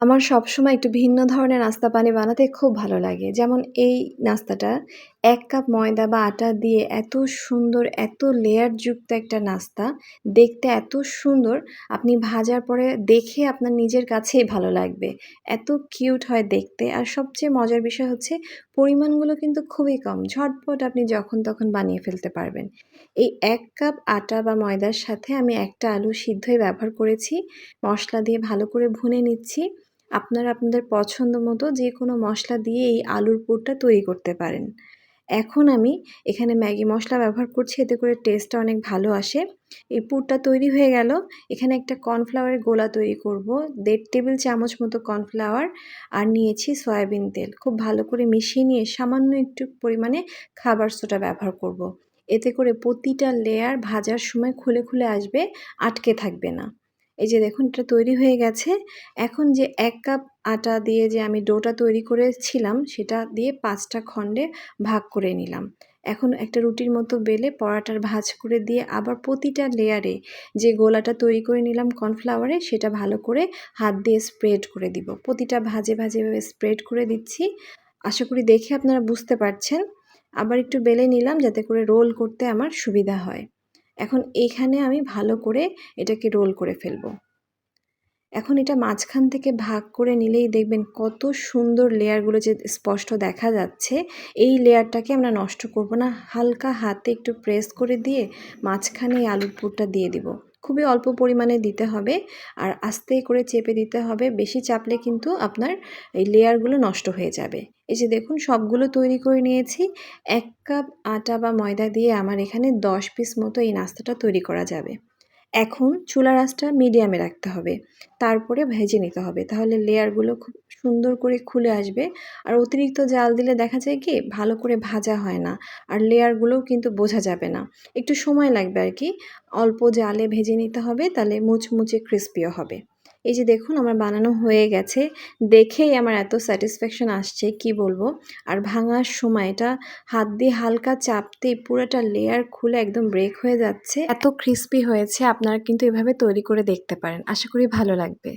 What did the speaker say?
আমার সবসময় একটু ভিন্ন ধরনের নাস্তা পানি বানাতে খুব ভালো লাগে। যেমন এই নাস্তাটা ১ কাপ ময়দা বা আটা দিয়ে এত সুন্দর, এত লেয়ারযুক্ত একটা নাস্তা, দেখতে এত সুন্দর, আপনি ভাজার পরে দেখে আপনার নিজের কাছেই ভালো লাগবে। এত কিউট হয় দেখতে। আর সবচেয়ে মজার বিষয় হচ্ছে পরিমাণগুলো কিন্তু খুবই কম। ঝটপট আপনি যখন তখন বানিয়ে ফেলতে পারবেন। এই ১ কাপ আটা বা ময়দার সাথে আমি ১ টা আলু সিদ্ধই ব্যবহার করেছি। মসলা দিয়ে ভালো করে ভুনে নিচ্ছি। আপনারা আপনাদের পছন্দ মতো যেকোনো মসলা দিয়ে এই আলুর পুরটা তৈরি করতে পারেন। এখন আমি এখানে ম্যাগি মসলা ব্যবহার করছি, এতে করে টেস্টটা অনেক ভালো আসে। এই পুরটা তৈরি হয়ে গেল। এখানে একটা কর্নফ্লাওয়ারের গোলা তৈরি করব। ১.৫ টেবিল চামচ মতো কর্নফ্লাওয়ার আর নিয়েছি সয়াবিন তেল। খুব ভালো করে মিশিয়ে নিয়ে সামান্য একটু পরিমাণে খাবার সোডা ব্যবহার করব। এতে করে প্রতিটা লেয়ার ভাজার সময় খুলে, খুলে আসবে, আটকে থাকবে না। এই যে দেখুন এটা তৈরি হয়ে গেছে। এখন যে ১ কাপ আটা দিয়ে যে আমি ডোটা তৈরি করেছিলাম সেটা দিয়ে ৫ টা খণ্ডে ভাগ করে নিলাম। এখন একটা রুটির মতো বেলে পরাটার ভাঁজ করে দিয়ে আবার প্রতিটা লেয়ারে যে গোলাটা তৈরি করে নিলাম কর্নফ্লাওয়ারে সেটা ভালো করে হাত দিয়ে স্প্রেড করে দিব। প্রতিটা ভাঁজে, ভাঁজে এভাবে স্প্রেড করে দিচ্ছি। আশা করি দেখে আপনারা বুঝতে পারছেন। আবার একটু বেলে নিলাম যাতে করে রোল করতে আমার সুবিধা হয়। এখন এখানে আমি ভালো করে এটাকে রোল করে ফেলবো। এখন এটা মাঝখান থেকে ভাগ করে নিলেই দেখবেন কত সুন্দর লেয়ারগুলো যে স্পষ্ট দেখা যাচ্ছে। এই লেয়ারটাকে আমরা নষ্ট করব না। হালকা হাতে একটু প্রেস করে দিয়ে মাঝখানে এই আলুর পুরটা দিয়ে দিব। খুবই অল্প পরিমাণে দিতে হবে আর আস্তে করে চেপে দিতে হবে। বেশি চাপলে কিন্তু আপনার এই লেয়ারগুলো নষ্ট হয়ে যাবে। এই যে দেখুন সবগুলো তৈরি করে নিয়েছি। ১ কাপ আটা বা ময়দা দিয়ে আমার এখানে ১০ পিস মতো এই নাস্তাটা তৈরি করা যাবে। এখন চুলার আঁচটা মিডিয়ামে রাখতে হবে। তারপরে ভেজে নিতে হবে। তাহলে লেয়ারগুলো খুব সুন্দর করে খুলে আসবে। আর অতিরিক্ত জাল দিলে দেখা যায় কি ভালো করে ভাজা হয় না। আর লেয়ারগুলোও কিন্তু বোঝা যাবে না। একটু সময় লাগবে আর কি। অল্প জালে ভেজে নিতে হবে, তাহলে মুচমুচে ক্রিস্পিও হবে। এই যে দেখুন আমার বানানো হয়ে গেছে। দেখেই আমার এত স্যাটিসফ্যাকশন আসছে কি বলবো। আর ভাঙার সময় এটা হাত দিয়ে হালকা চাপতেই পুরোটা লেয়ার খুলে একদম ব্রেক হয়ে যাচ্ছে। এত ক্রিস্পি হয়েছে, আপনারা কিন্তু এভাবে তৈরি করে দেখতে পারেন। আশা করি ভালো লাগবে।